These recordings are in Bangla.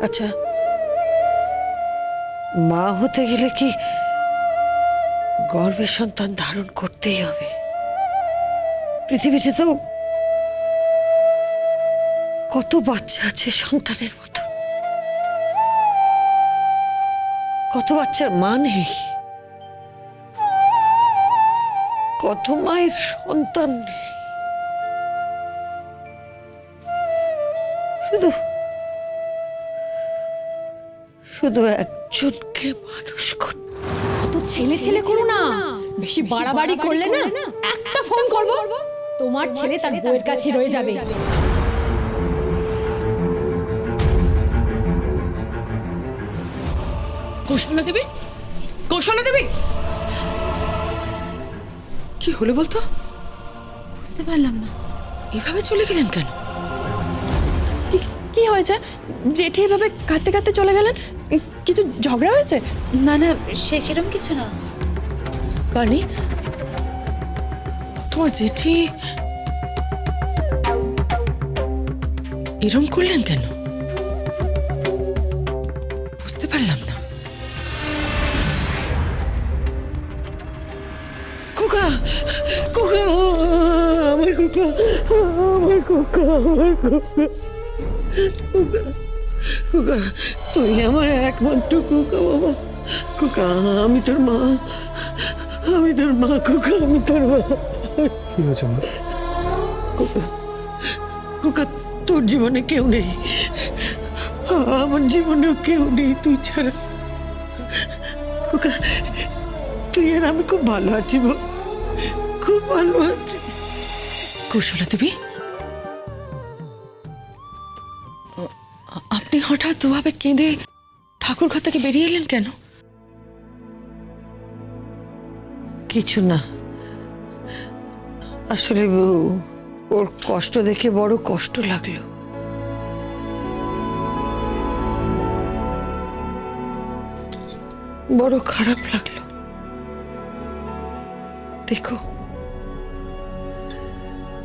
আচ্ছা, মা হতে গেলে কি গর্ভে সন্তান ধারণ করতেই হবে? পৃথিবীতে তো কত বাচ্চা আছে সন্তানের মতো, কত বাচ্চার মা নেই, কত মায়ের সন্তান নেই। শুধু শুধু একজনকে মানুষ করতে। তো ছেলে ছেলে করো না, বেশি বাড়াবাড়ি করলে না একটা ফোন করব, তোমার ছেলে তার বউয়ের কাছে রয়ে যাবে। কৌশলা দেবী, কৌশলা দেবী, কি হলো বলতো? বুঝতে পারলাম না, এভাবে চলে গেলেন কেন? কি হয়েছে? জেঠি এভাবে কাঁদতে কাঁদতে চলে গেলেন, কিছু ঝগড়া হয়েছে? না না, সেরকম কিছু না। বানি, তোমার জেঠি এরম করলেন কেন? বুঝতে পারলাম না। খোকা, খোকা, আমার খোকা, আমার খোকা, আমার খোকা, খোকা, খোকা, তুই আমার একমাত্র খোকা বাবা। খোকা, আমি তোর মা, আমি তোর মা। খোকা, আমি তোর মা। কি হয়েছে মা? খোকা, খোকা, তোর জীবনে কেউ নেই, আমার জীবনেও কেউ নেই তুই ছাড়া। খোকা, তুই আর আমি খুব ভালো আছি বল, খুব ভালো আছি। কৌশলা দেবী, আপনি হঠাৎ দুভাবে কেঁদে ঠাকুর ঘর থেকে বেরিয়ে এলেন কেন? কিছু না, আসলে ওর কষ্ট দেখে বড় কষ্ট লাগলো। বড় খারাপ লাগলো। দেখো,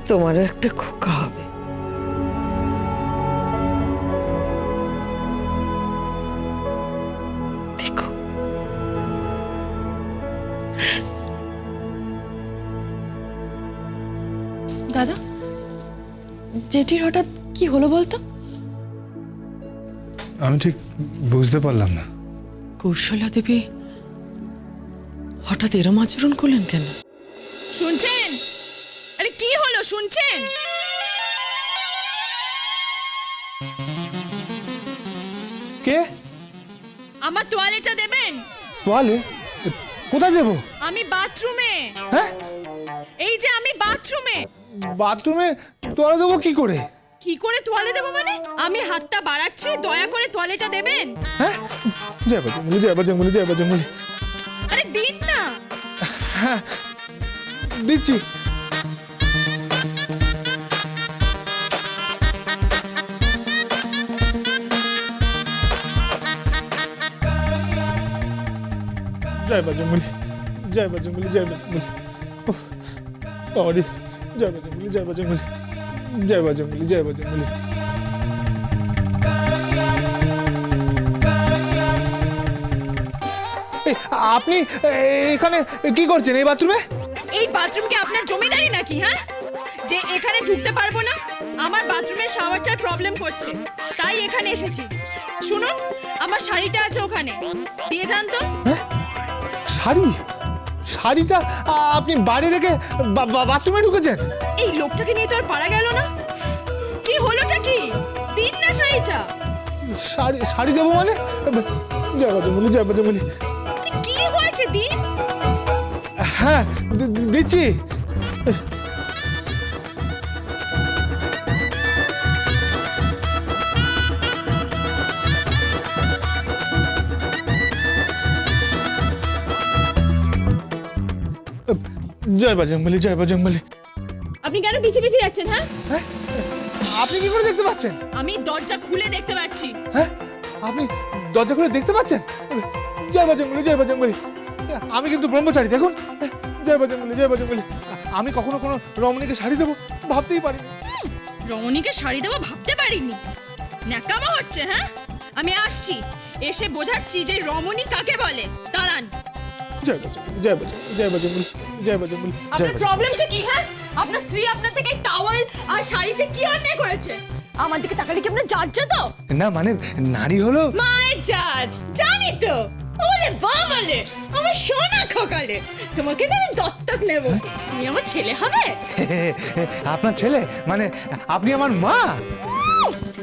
তোমারও একটা খোকা হবে। দেখো, দাদা, জেঠির হঠাৎ কি হলো বলতো? আমি ঠিক বুঝতে পারলাম না। কৌশলা দেবী হঠাৎ এরম আচরণ করলেন কেন? শুনছেন? আরে কি হলো শুনছেন? কে? আমার তোয়ালেটা দেবেন? তোয়ালে? কোথায় দেবো? আমি বাথরুমে। হ্যাঁ, এই যে আমি বাথরুমে। বাথরুমে তোয়ালে দেবো কি করে? কি করে তোয়ালে দেবো মানে? আমি হাতটা বাড়াচ্ছি, দয়া করে তোয়ালেটা দেবেন। হ্যাঁ, জয় বজরঙ্গবলী, জয় বজরঙ্গবলী, জয় বজরঙ্গবলী। আরে দিন না। হ্যাঁ, দিচ্ছি। জয় বজরঙ্গবলী, জয় বজরঙ্গবলী, জয় বজরঙ্গবলী। বাবারে, জয় বজরঙ্গবলী, জয় বজরঙ্গবলী, জয় বজরঙ্গবলী, জয় বজরঙ্গবলী। আপনি এখানে কি করছেন এই বাথরুমে? এই বাথরুম কি আপনার জমিদারি নাকি? হ্যাঁ, যে এখানে ঢুকতে পারবো না? আমার বাথরুমের শাওয়ারটার প্রবলেম করছে, তাই এখানে এসেছি। শুনুন, আমার শাড়িটা আছে ওখানে, দিয়ে যান তো। হ্যাঁ, শাড়ি? শাড়িটা আপনি বাড়ি রেখে বাথরুমে ঢুকেছেন? এই লোকটাকে নিয়ে তো আর পারা গেল না। কি হলোটা কি? দিন না শাড়িটা। শাড়ি? শাড়ি দেবো মানে? জয় বজরঙ্গবলী, জয় বজরঙ্গবলী। আরে কি হয়েছে? দিন। হ্যাঁ, দিচ্ছি। জয় বজরঙ্গবলী, জয় বজরঙ্গবলী। আপনি কেন পিছে পিছে যাচ্ছেন? হ্যাঁ, হ্যাঁ, আপনি কি করে দেখতে পাচ্ছেন? আমি দরজা খুলে দেখতে পাচ্ছি। হ্যাঁ, আপনি দরজা খুলে দেখতে পাচ্ছেন? জয় বজরঙ্গবলী, জয় বজরঙ্গবলী। আমি কিন্তু ব্রহ্মচারী, দেখুন। জয় বজরঙ্গবলী, জয় বজরঙ্গবলী। আমি কখনো কোনো রমণীকে শাড়ি দেবো ভাবতেই পারিনি। রমণীকে শাড়ি দেবো ভাবতে পারিনি? ন্যাকামো হচ্ছে? হ্যাঁ, আমি আসছি, এসে বোঝাচ্ছি যে রমণী কাকে বলে। দাঁড়ান। জয় বজরঙ্গলী, জয় বজরঙ্গলী, জয় বজরঙ্গলী, জয় বজরঙ্গলী, জয় আপনার বজরঙ্গলী। প্রবলেমটা কি? হ্যাঁ, আপনার স্ত্রী আপনার থেকে টাওয়েল আর শাড়ি চেয়ে কি অন্যায় করেছে? আমার দিকে তাকালে কি আপনার জাজ তো? না মানে নারী হলো মায়ের জাজ, জানি তো। ওলে বাবালে, আমার সোনা খোকালে, তোমাকে না আমি দত্তক নেব। তুমি আমার ছেলে হবে। আপনার ছেলে মানে আপনি আমার মা।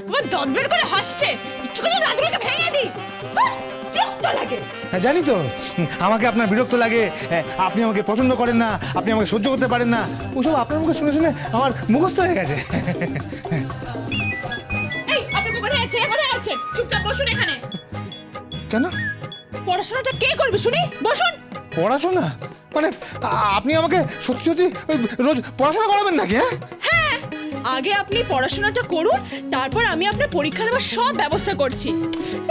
আমার দত বের করে হাসছে, ইচ্ছে করে লাগলোকে ভেঙে দিই। রক্ত লাগে। হ্যাঁ, জানি তো আমাকে আপনার বিরক্ত লাগে, আপনি আমাকে পছন্দ করেন না, আপনি আমাকে সহ্য করতে পারেন না, ওসব আপনার মুখে শুনে শুনে আমার মুখস্থ হয়ে গেছে। এই, আপনি কোথায় যাচ্ছেন? কোথায় যাচ্ছেন? চুপচাপ বসুন এখানে। কেন? পড়াশোনাটা কে করবে শুনি? বসুন। পড়াশোনা মানে আপনি আমাকে সত্যি সত্যি ওই রোজ পড়াশোনা করাবেন নাকি? হ্যাঁ, আগে আপনি পড়াশোনাটা করুন, তারপর আমি আপনার পরীক্ষা দেওয়ার সব ব্যবস্থা করছি।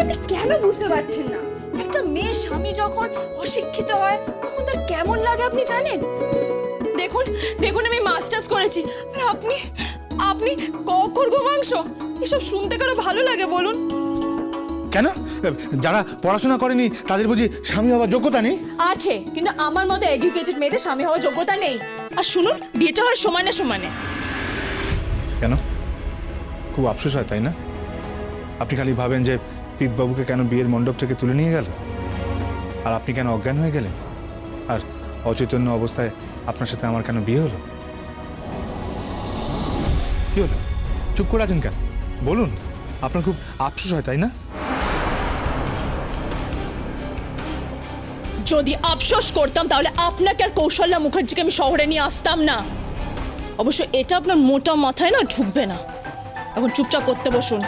আপনি কেন বুঝতে পারছেন না? একটা মেয়ের স্বামী যখন অশিক্ষিত হয় তখন তার কেমন লাগে আপনি জানেন? দেখুন দেখুন, আমি মাস্টার্স করেছি, আর আপনি আপনি কখর গোমাংস এসব শুনতে কারো ভালো লাগে বলুন? কেন? যারা পড়াশোনা করেনি তাদের বুঝি স্বামী হওয়ার যোগ্যতা নেই? আছে, কিন্তু আমার মতো এডুকেটেড মেয়েদের স্বামী হওয়ার যোগ্যতা নেই। আর শুনুন, বিয়েটা হয় সমানে সমানে। কেন? খুব আফসোস হয় তাই না? আপনি খালি ভাবেন যে পিতবাবুকে কেন বিয়ের মণ্ডপ থেকে তুলে নিয়ে গেল, আর আপনি কেন অজ্ঞান হয়ে গেলেন, আর অচৈতন্য অবস্থায় আপনার সাথে আমার কেন বিয়ে হলো? কি হলো? চুপ করে আছেন কেন? বলুন, আপনার খুব আফসোস হয় তাই না? যদি আফসোস করতাম তাহলে আপনাকে আর কৌশল্যা মুখার্জিকে আমি শহরে নিয়ে আসতাম না। অবশ্য এটা আপনার মোটা মাথায় না ঢুকবে না। এখন চুপচাপ করতে বসুন।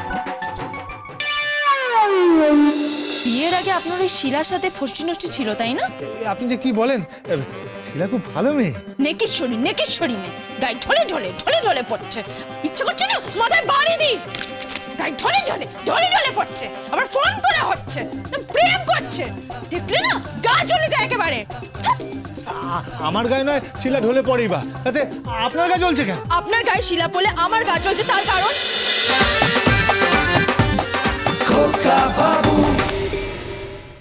বিয়ের আগে আপনার ওই শিলার সাথে ফষ্টি নষ্টি ছিল তাই না? আপনি যে কি বলেন, শিলা খুব ভালো মেয়ে। নেকেশ্বরী নেকেশ্বরী মেয়ে, গায়ে ঢলে ঢলে ঢলে ঢলে পড়ছে। ইচ্ছে করছে না মাথায় বাড়ি দিই। গায়ে ঢলে ঢলে ঢলে ঢলে পড়ছে, আবার ফোন করে হচ্ছে, প্রেম করছে, দেখলে না গা জ্বলে যায় একেবারে। আমার গায়ে নয় শিলা ঢলে পড়েই বা, তাতে আপনার গায়ে জ্বলছে কেন? আপনার গায়ে শিলা পড়লে আমার গা জ্বলছে, তার কারণ খোকা বাবু